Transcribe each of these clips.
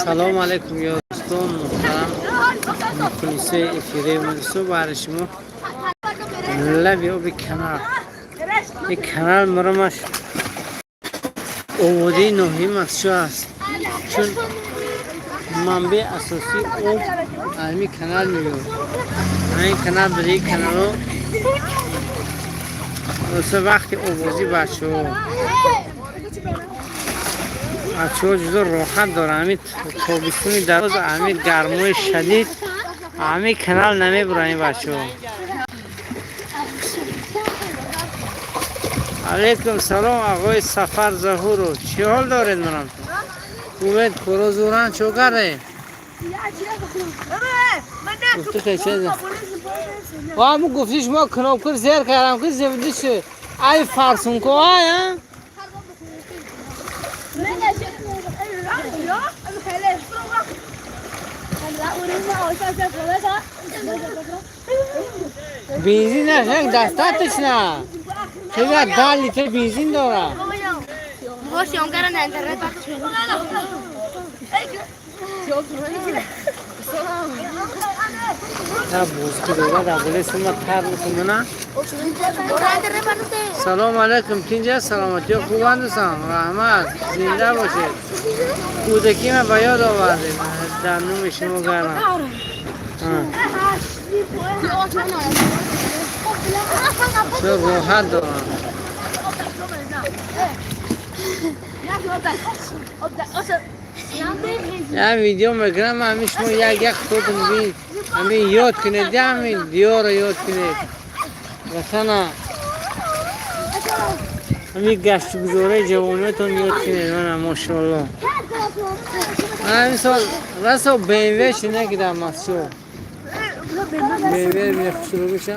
سلام علیکم یا دوستان محترم. کلیسه افیره مدرسه برای شما لبی آب کنار این کنار مرمش آبادی نهی مسجد است چون منبع اساسی آب همین کنار میاد. این کنار برای کنار واسه وقتی آبازی بچه ها جدا راحت داره. همین تابستونی دراز همین گرمای شدید همین کنال نمیبره این بچه ها. علیکم سلام آقای سفر ظهورو، چی حال دارید منم؟ خوبید؟ کورو زوران چوکره؟ گفته که چیزه؟ و همون گفتیش ما کناب کر زیر کردم که زیبدی شد ای فرسون که ها؟ بنزین نشنگ دستاتش نه چرا 10 لیتر بنزین داره باش یام کردن اینترنت نه بوز که دوگه دبوله سومت تر نکنه. سلام علیکم تینجا سلامتی خوب اندستان رحمت زنده باشید. کودکی من به یاد آورده در نوم شما گرم چه راحت دارم. یه ویدیو میگرم همیش شما یک خودتون بید همین یاد کنید همین دیار رو یاد کنید مثلا همین گشت گذاره جوانیتون یاد کنید. من ماشاءالله همین سال رسا بیمویش نگیدم مسجد بیموی میخ شروع بشه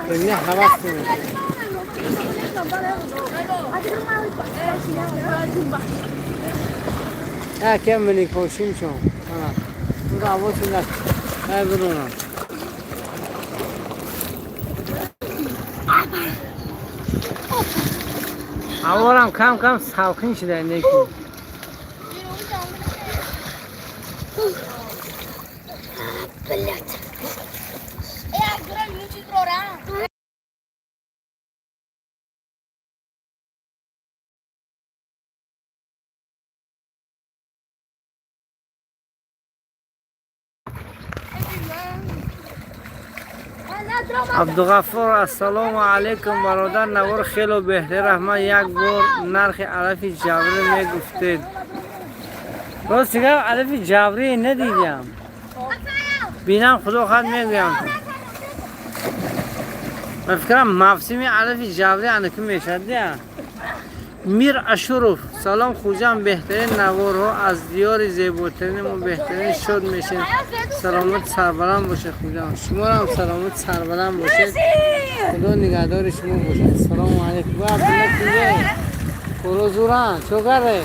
بیموی حوض کنید. کم منی کوشیم شما اون آوازی نه برونم آوارم کم کم ساخن شده نیکی عبدالغفار السلام علیکم برادر نوار خیلی بهتر رحمت یک بار نرخ علف جبری میگفتید راست چیکار علف جبری ندیدم بینم خدا خود میگویم من فکرم موسم علف جبری انکی میشد. میر اشرف سلام خوجم بهترین نوارها از دیار زیباترین و بهترین شد میشه. سلامت سربلند باشه خوجم. شما هم سلامت سربلند باشه. خدا نگهدار شما باشه. سلام علیکم. و عبدالله کیه؟ کورو زوران چوکره؟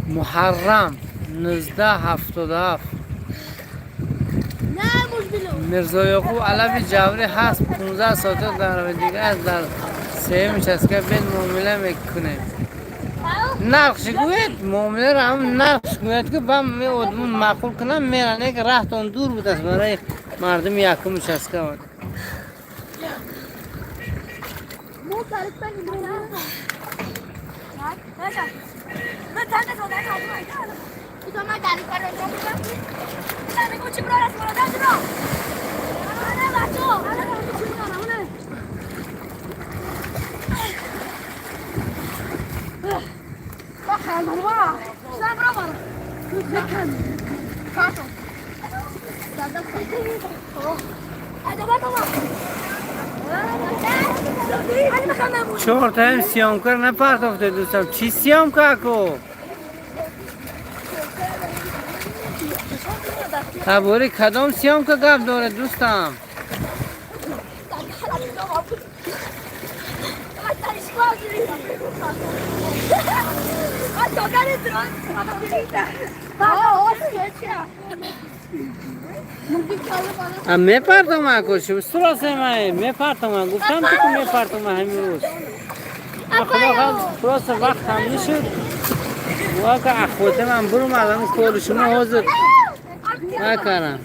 محرم 1977 مرزا یعقوب علف جبری هست 15 ساعت در دیگه از در سه چسکه بین معامله میکنه. نقش گوید معامله را هم نقش گوید که با می ادمون معقول کنم میرانه که رهتان دور بود است برای مردم یکم چسکه بود. چهار هم سیام کر نپرداخته دوستم. چی سیام کاکو؟ تباری کدام سیام که گفت داره دوستم؟ میپردم اکو شو سراسه من میپردم گفتم که میپردم همین روز سراسه وقت هم نشد واقعا اخوته من برم الان کولشون حاضر نکردم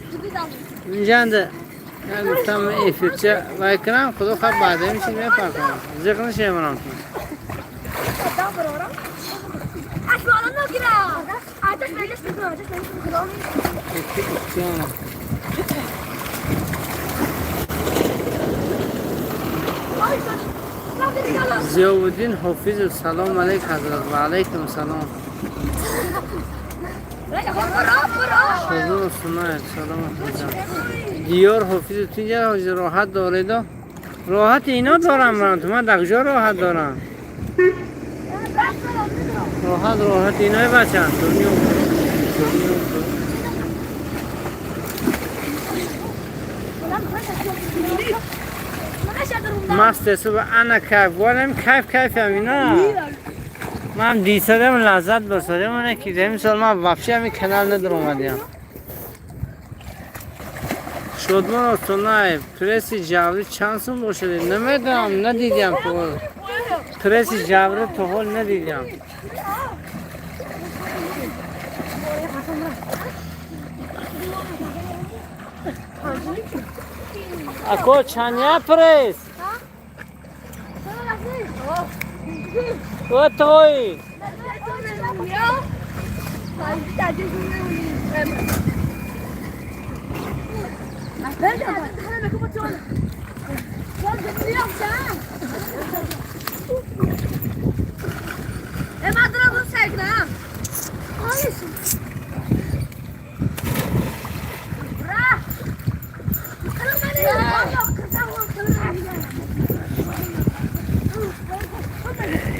اینجا گفتم افیرچه وای کنم خدا خواب بعده میشه میپردم زیق نشه منم ضیاءالدین حافظ سلام علیک حضرت و علیکم سلام شدون سنایت سلام حضرت دیار حافظ تو اینجا راحت داره راحت اینا دارم من دقجا راحت دارم راحت اینای بچن مست صبح انا کیف وارم کیف هم اینا من دیسادم لذت برسادم من که دیم سال من وفشی همی کنال ندر اومدیم شدمان اصنای پرسی جوری چند سون باشده نمیدونم ندیدیم تو پرسی جوری تو حال ندیدیم اکو چانیا پرس او توی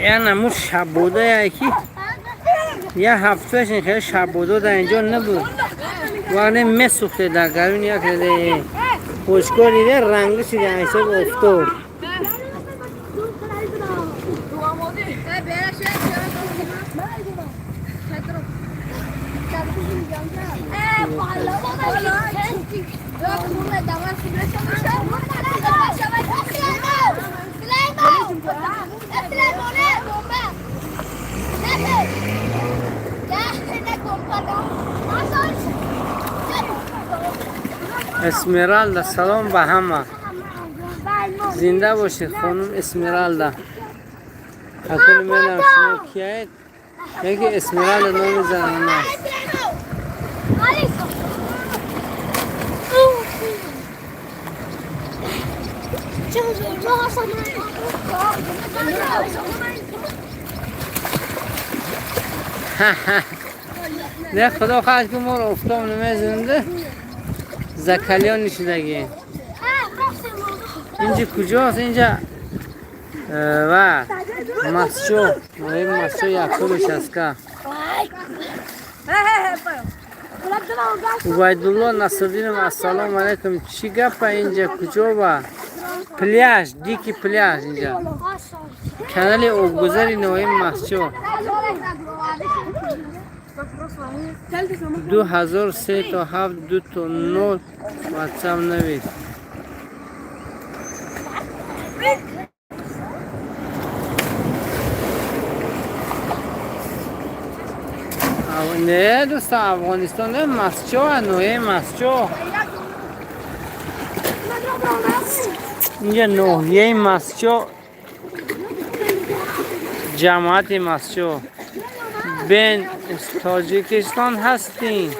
یعنی همون شب بوده یکی یه هفتهش خیلی شب بوده در اینجا نبود وقتی مسوخته در گرون یک رده خوشگاه دیده رنگش دیده ایسا افتاد اسمرالدا سلام به همه زنده باشید خانم اسمرالدا اکل میدم شما کیایید یکی اسمرالدا نام زنانه است نه خدا خواهد که ما رو افتام نمیزنده زکلیان نشدگی اینجا کجاست اینجا و مسجو یکولش است که عبیدالله نصرالدین السلام علیکم چی گپ اینجا کجا با پلیاژ دیکی پلیاژ اینجا کانال آبگذاری نوعی مسجو 2003 تا 7 2 تا 9 واتساپ نویس نه دوست افغانستان نه مسجو نوعی مسجو اینجا نوعی مسجو جماعت مسجو بین تاجیکستان هستیم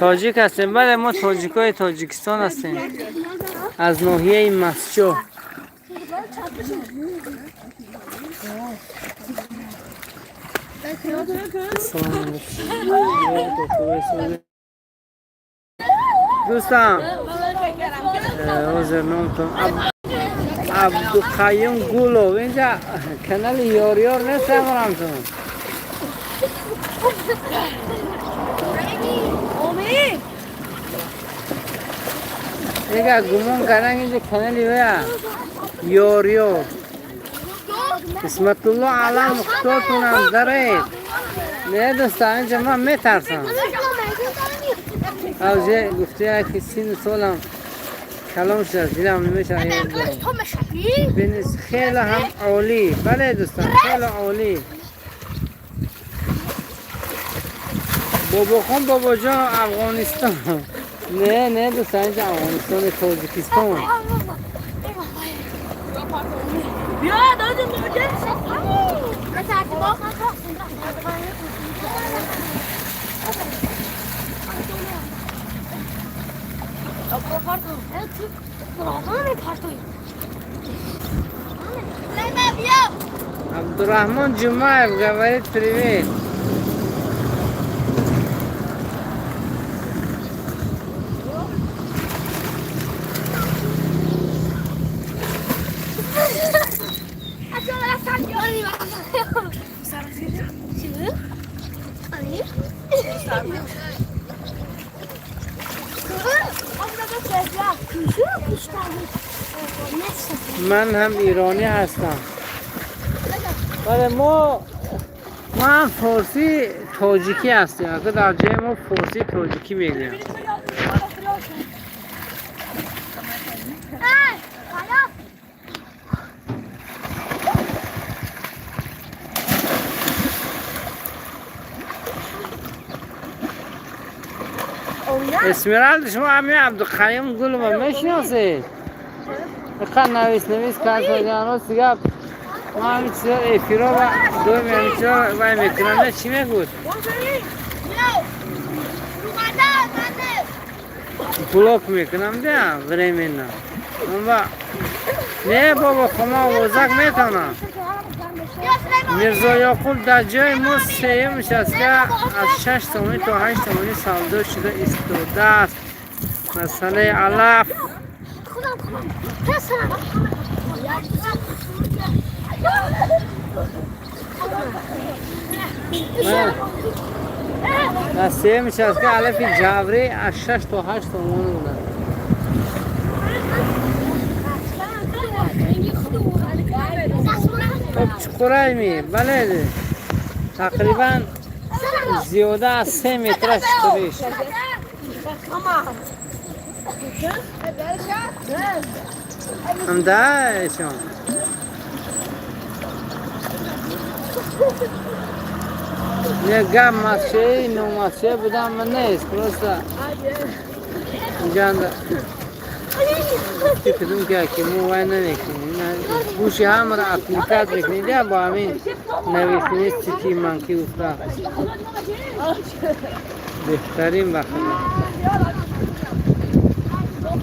تاجیک هستیم بله ما تاجیکای تاجیکستان هستیم از ناحیه مسجو. دوستان حاضر نامتون عبدالقیوم گولو اینجا کانال یار نیست امرامتون اینجا گمان کردن اینجا کانالی یار اسمت الله علم خطاتونم دارید نه دوستان اینجا من میترسم اوجه گفته که سین سالم کلام شد دیدم نمیشه بینیست خیلی هم عالی بله دوستان خیلی عالی بابا خان بابا جان افغانستان نه دوستان اینجا افغانستان تاجیکستان بیا دادم موجه عبدالرحمن جمعه говорит привет. من هم ایرانی هستم ولی ما فارسی تاجیکی هستیم اگر در جای ما فارسی تاجیکی میگیم اسمرالد شما همین عبدالقیوم گل میشناسید بخواه نویس کار جانو سیگه ما همین چیزا افیرا و دوی همین چیزا وای میکنم نه چی میگود بلوک میکنم ده وریمین نه نه بابا خما وزک میتونم میرزا یاقوب در جای ما سیم نشست که از 6 تومانی تا 8 تومانی سالدار شده ایستاده است مسئله علف از سیم نشست که علف جوری از 6 تا 8 تومانی بودن خب چقدر می بله تقریبا زیاده از 3 متر چقدرش هم ده شما نه گم مسیح نو مسیح بودم من نیست پروستا جانده چی کدوم که مو وای نمیکنیم گوشی هم را اپلیکات بکنید با همین نویسنیست چی منکی افتاد بهترین بخیر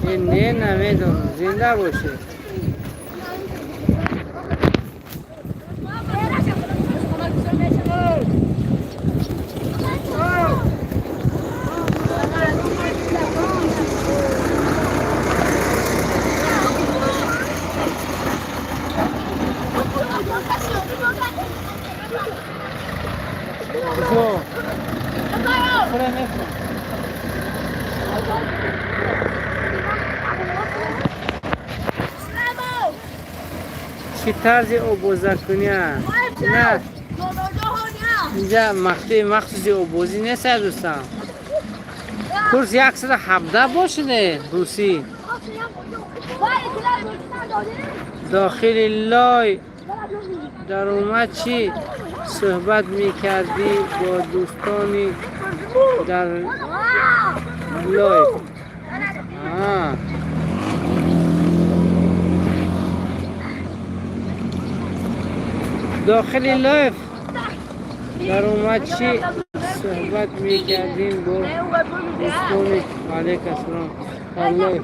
این نه نمیدونم زنده باشه چی طرز عبوزکنی هست؟ نه اینجا مخصوصی عبوزی نیست دوستان کورس 117 باشده روسی داخل لای در اومد چی صحبت میکردی با دوستانی در لای داخل لایف در اومد چی صحبت میکردیم با دوستانی علیک السلام والله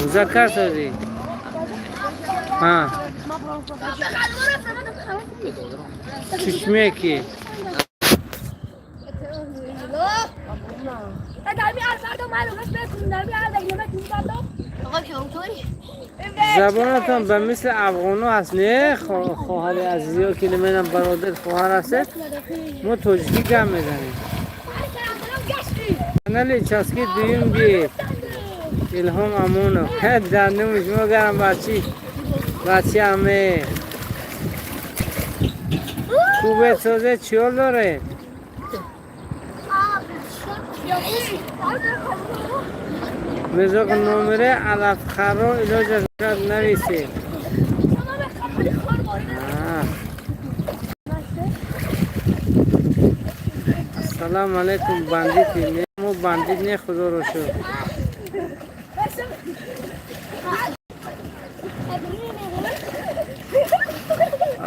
مذکر شدی ها چشمه کی زبانتان به مثل افغانو هست نه خواهر عزیزی ها که منم برادر خواهر هست ما تاجیکی کم میزنیم کانال چسکی دویم گیر الهام امونو دندون شما گرم بچی همه خوبه سازه چیال داره مزاق نمره علف خرا علاج از نویسه السلام علیکم بندیتی مو بندیت نه خدا رو شو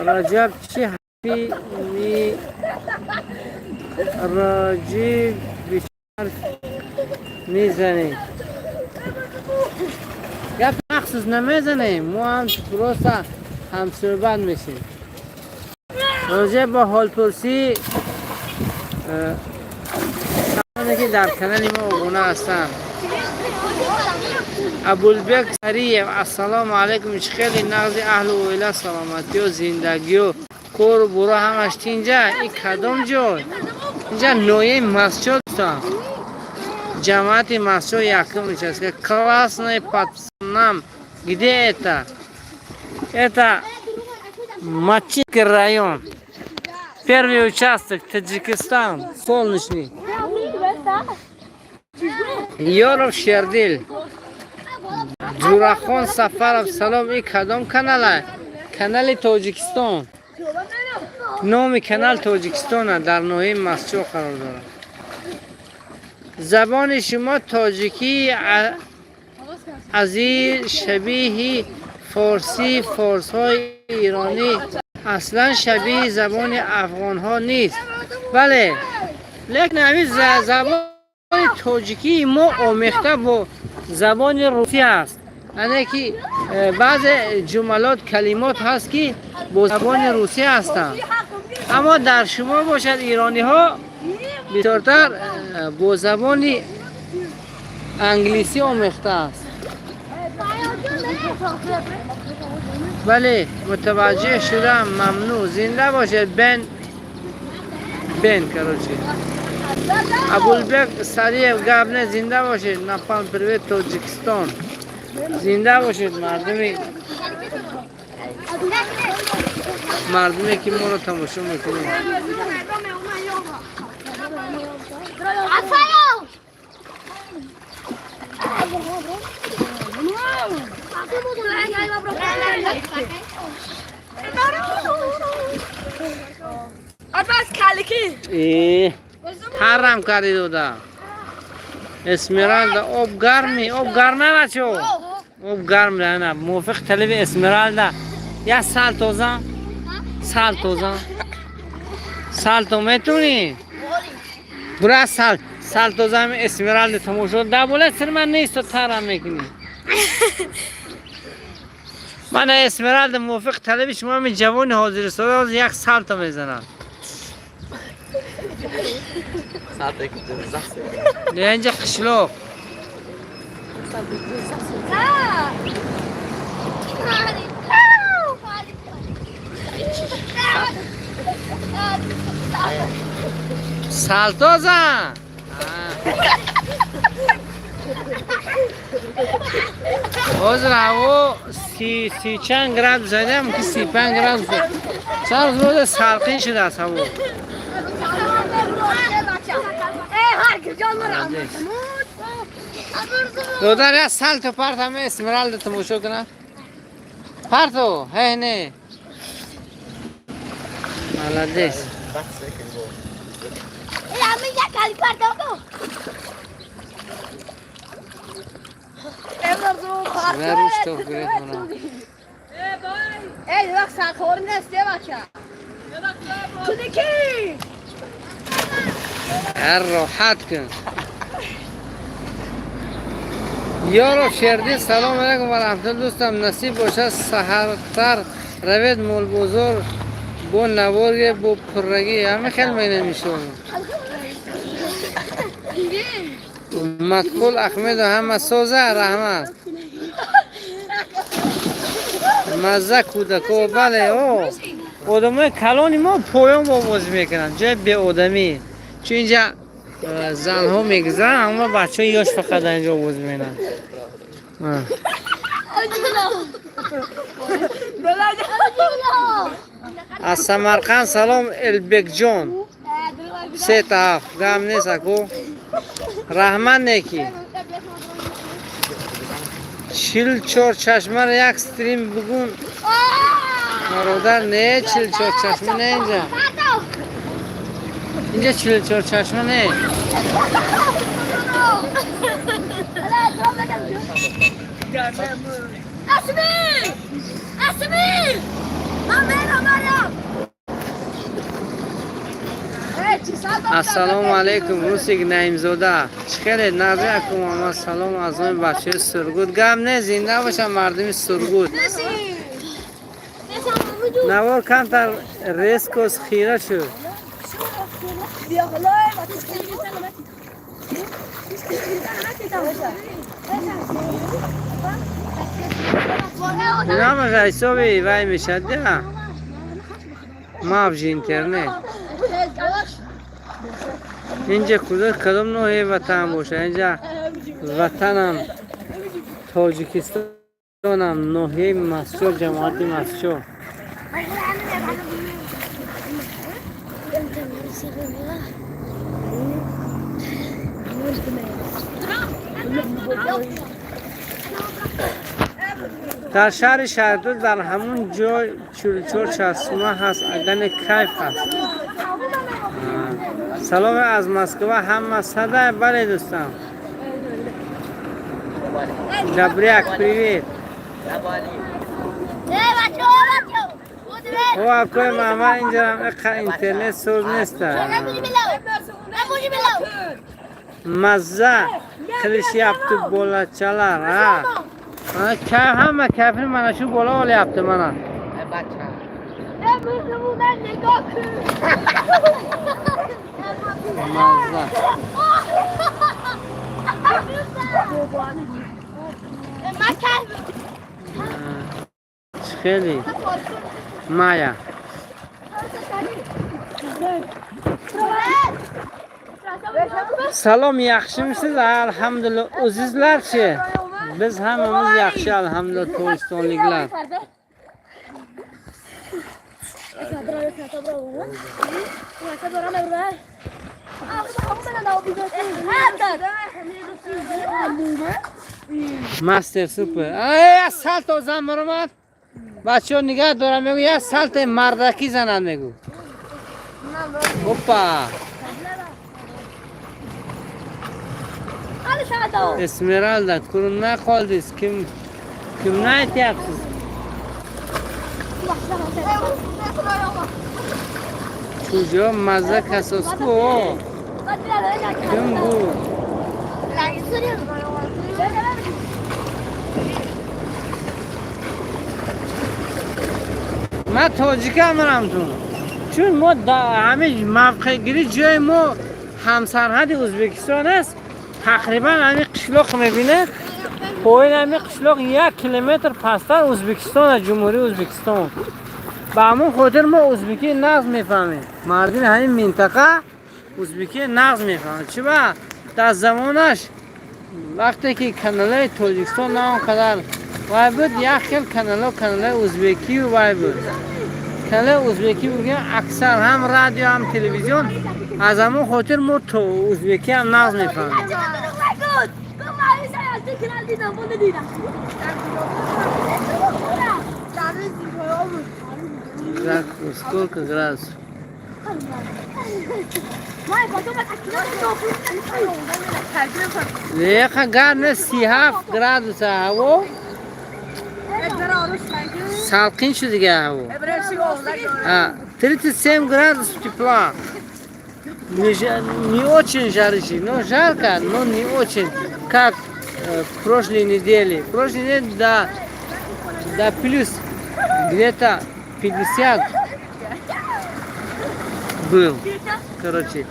رجب چی حرفی راجب بیشتر میزنی گپ مخصوص نمیزنیم ما هم درست هم صحبت میشیم راجع با حال پرسی همونی که در کانال ما ابونه هستن ابوالبک سریع السلام علیکم خیلی نغز اهل و عیله سلامتی و زندگی و کور و برو همش اینجا این کدام جای اینجا نوعی مسجد هستن جماعت مسجد یکم نشسته классный пацанам где это Мачинский район первый участок Таджикистан солнечный Yorov Sherdil Juraxon Safarov salom این کدام کاناله کانال تاجیکستان نام کانال تاجیکستان در ناحیه مسجد قرار دارد زبان شما تاجیکی عزیز شبیه فارسی فارس‌های ایرانی اصلا شبیه زبان افغان ها نیست بله لیکن همین زبان تاجیکی ما آمیخته با زبان روسی است یعنی که بعض جملات کلمات هست که با زبان روسی هستند اما در شما باشد ایرانی ها بسیارتر با زبان انگلیسی آمیخته است بله متوجه شدم ممنون زنده باشد بن کراچی ابوالبک سریع گبنه زنده باشید نپان پروید تاجیکستان زنده باشید مردمی که ما رو تماشا میکنید حرام کردی دودا اسمرالدا آب گرم نه بچو آب گرم نه موافق طلب اسمرالدا یا سال تو میتونی برای سال توزه هم اسمرالدا تماشا دبوله سر من نیست تو ترم میکنی من اسمرالدا موافق طلب شما می جوان حاضر سال یک سال تو میزنم نه اینجا قشلوق سالتوزه حاضر هوا سی چند گراد زدم که 35 گراد زد چند روز سالقین شده است هوا دودار یا سال تو پرت همه اسمرالدا تماشا کنه پرتو نه مالدیس زروش تو گرفت منو ای وقت سرخور نیست یه بچه تو دیکی راحت کن. یارو شردی سلام علیکم و رحمت الله دوستم. نصیب باشه سحرتر روید مول بزرگ با نواری با پرگی همه خیلی مینه میشه. مدخول احمد و همه سوزه رحمت مزه کودکو. بله او آدمای کلانی ما پایان با بازی میکنن جای به آدمی، چون اینجا زن ها میگذارن اما بچه یاش فقط اینجا بازی میکنن. از سمرقند سلام البک جان 3 تا گم نیست اکو رحمت نیکی 44 چشمه را یک استریم بگون مرادر. نه 44 چشمه نه اینجا 44 چشمه نه. السلام علیکم روسیک نعیم زاده چخیره نظر اکم اما سلام از اون بچه سرگود گم نه زنده باشم مردمی سرگود نوار کم تر ریسک و خیره شد. اینا همه رئیسا به وی میشد ده مافج اینترنت اینجا کدام نوعی وطن باشه. اینجا وطنم تاجیکستانم نوعی مسجور جماعتی مسجور. در شهر شهردار در همون جای 44 چشمه هست اگن کیف هست. سلام از مسکو همه صده. بله دوستان دبریک پریویت او اکوی ماما اینجا هم اینترنت سوز نیست. مزه خیلیش یابتو بالا چلر کیف همه کیفی منشو بالا ولی یابتو منه مزه خیلی مایا سلام yaxshi misizlar? Alhamdulillah. O'zingizlarchi? Biz hammamiz yaxshi alhamdulillah Tojikistonliklar. Master super. Ay salto zamromat. بچه ها نگاه دارم میگو یه سالت مردکی زنن میگو. اوپا اسمرالدا کرون نخوالدیز کم نایتی اپسیز کجا مزه کساس کو کم بو ما تاجیک همرم تو چون ما همه موقع گیری جای ما همسرحد ازبکستان است تقریبا همین قشلاق میبینه پایین همین قشلاق 1 کیلومتر پستر ازبکستان جمهوری ازبکستان به همون خاطر ما ازبکی نقض میفهمیم مردم همین منطقه ازبکی نقض میفهمیم چه با در زمانش وقتی که کانال تاجیکستان نه اونقدر وای بود یک خیل کانال ازبکی و وای بود کانال ازبکی بگیم اکثر هم رادیو هم تلویزیون از همون خاطر ما تو ازبکی هم نقض میفهمیم Сколько градусов? Еха гарне 37 градус هوا салқин шуд дига ҳаво 37 градус тепла Не очень жаркий, но жарко, но не очень, как прошлой неделе. Прошлой неделе до плюс где-то 50 был, короче,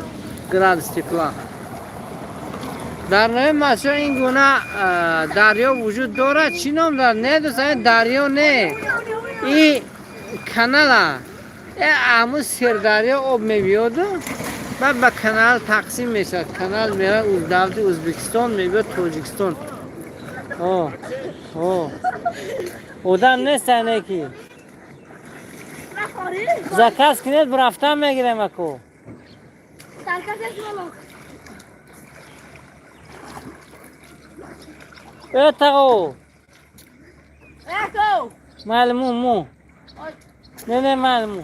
градус тепла. در نوع مصر این گونه دریا وجود دارد. چی نام دارد؟ نه دوستان، دریا نه، این کانال امو سر دریا آب میبیاد بعد به کانال تقسیم میشه. کانال میره از دولت ازبکستان میبیاد تاجیکستان. آدم نیستن یکی زکاس کنید برفتن میگیرم اکو اتاقو معلومو مو نه معلومو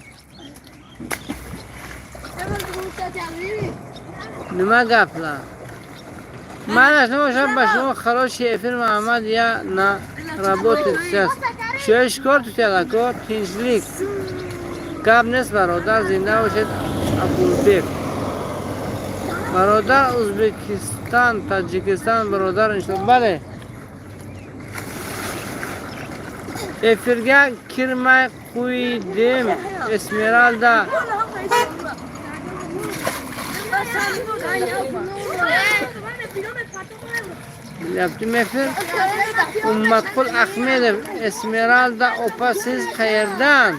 نما گفلا من شما با شما خراش افیر محمد یا نه رابطه است شویش کار تو تلکار تینجلیک کاب نیست برادر زنده باشد ابوالبک برادر ازبکستان تاجیکستان برادر انشالله بله افرگه کرمای کویدیم اسمیرالدا Yaptım efendim. Ummatkul Ahmedov Esmeralda opa siz qayerdan?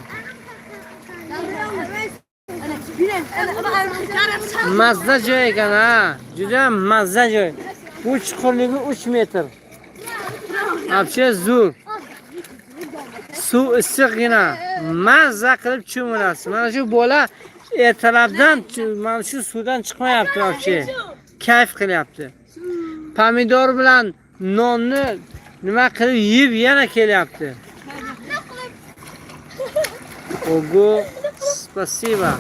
Mazza joy ekan ha. Juda mazza joy. Bu chuqurligi 3 metr. Вообще zo'r. Suv issiqgina. Mazza qilib cho'milasiz. Mana shu bola ertalabdan mana shu suvdan chiqmayapti вообще. Kayf qilyapti. Pomidor bilan nonni nima qilib yeb yana kelyapti. Ogo, spasiba.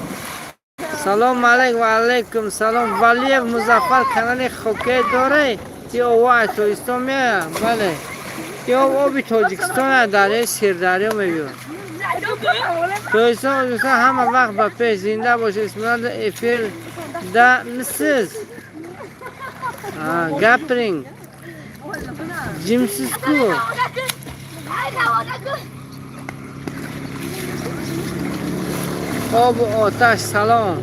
Salom alaykum va alaykum salom. Valiyev Muzaffar kanali hokey dore. Ye ova Tojikiston me, bale. Ye obi Tojikiston dare Sirdaryo meviyor. Tojikiston hamma vaqt ba pesh zinda boshi ismlarda efir da misiz. Gapiring. Jimsiz ku. Obu otash salom.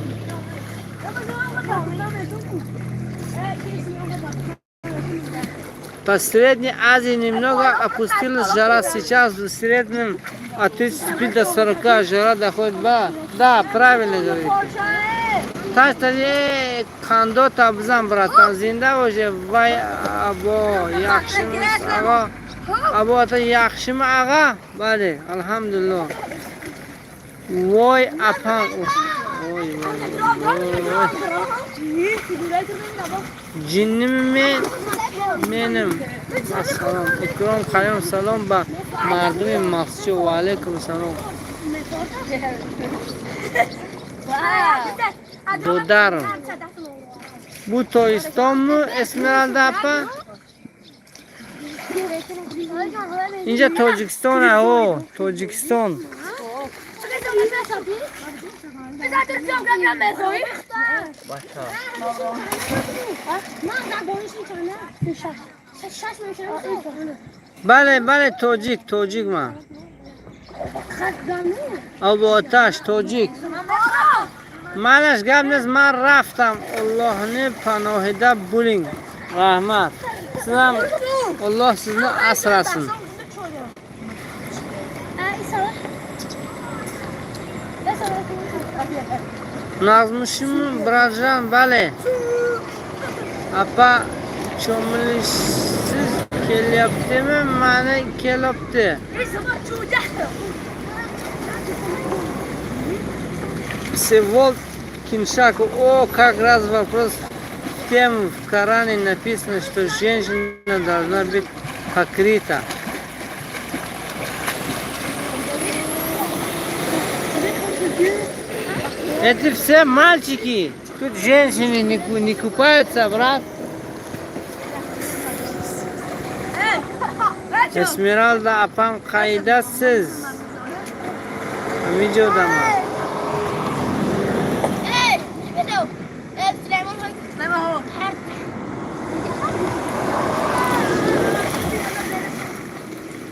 По Средней Азии немного опустилась жара. Сейчас в среднем от 35 до 40 жара доходит. Да, правильно говорите. Так что кандо табзан, братан, зинда уже вай або яхшимис ага. Або это яхшим ага. Бали, алхамдулилlah. Вой апан. Ой. Jinnim menim. Assalom. Ikrom qalayom salom ba mardum maxshi va alaykum salom. Dodarim. Bu Tojikistonmi Esmeralda apa? Inja Tojikiston ha o, Tojikiston. Bale Tojik ma. Abu Atash Tojik. Manash gapniz man raftam. Allohni panohida bo'ling. Rahmat. Sizam Alloh sizni asrasin. Nazmışım Brazcan bale. Apa cho'milishsiz kelyaptimi? Mana kelyapti. Всеволод Киншак. О, как раз вопрос в тему. В Коране написано, что женщина должна быть покрыта. Это все мальчики. Тут женщины не купаются, брат. Esmeralda apam qaydasiz? Videodaman. نما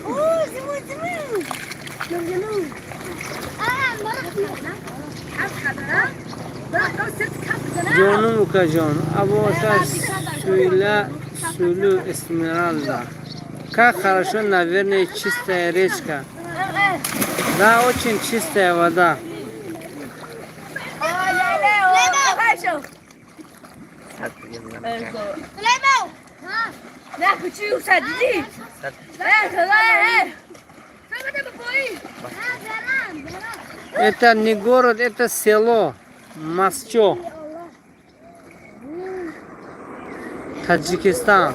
اوه زمون جنون جانم که جان ابوسا سولو اسمرالدا как хорошо наверное чистая речка да очень чистая вода это не город, это село Масчо, Таджикистан.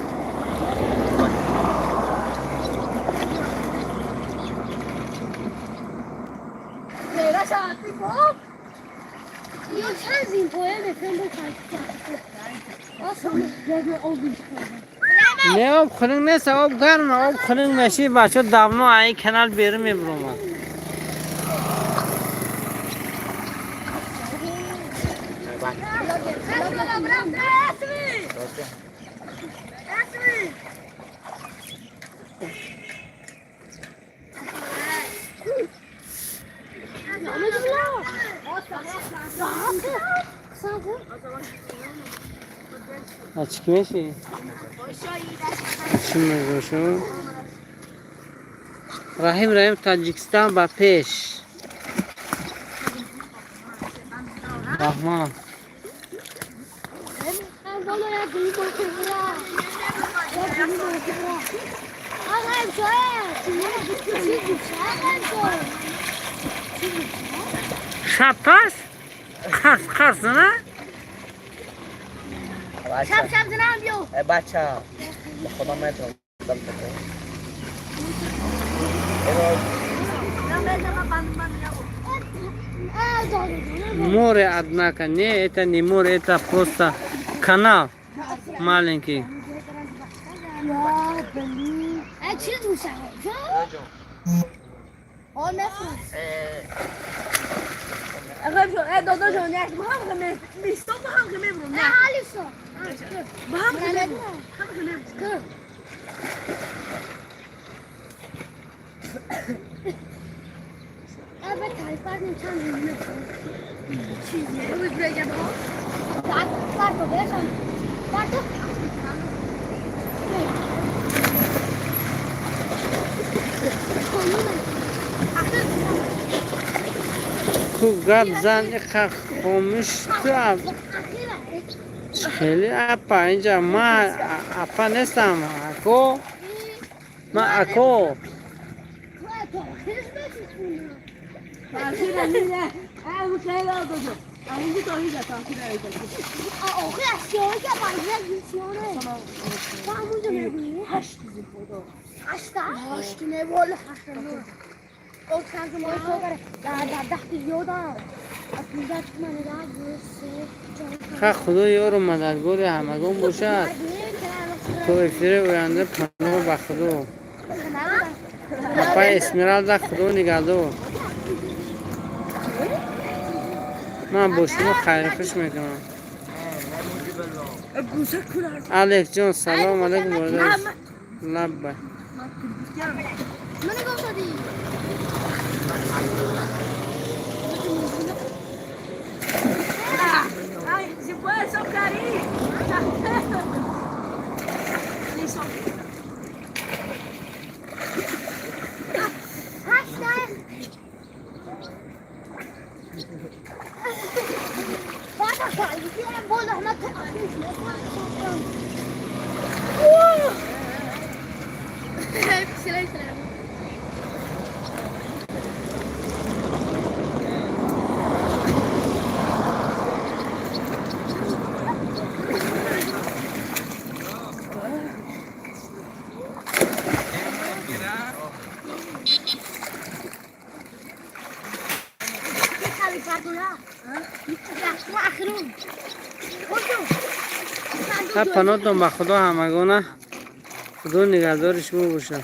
نه آب خنک نیست آب گرمه آب خنک میشه بچه دامنو این کنار بیرون میبرم açık میشه چی میگوشو رحیم تاجیکستان با پیش رحمان شپاس قرص نه شب زنم بیو بچه به خدا میتونم море однако не это не море это просто канал маленький چی دوست اقرب شو دادا جان یک با هم خمه بیستا با هم خمه برم نه حالیسا با هم خمه برم اول تایفت نمیتونم بینیم چیزی رو بگم ها بر تو بشم بر تو گپ زن خاموش تو خیلی اپا اینجا ما اپا نیستم اکو ما اکو خدا یارو مددگار همگان باشد تو افیر اوینده پناه به خدا پای اسمرالدا خدا نگهدار من با شما خیر خوش میکنم الکس جان سلام علیکم برادر لبه Se puede socar ahí. Listo. پناه به خدا همگانه خدا نگهدارش باشه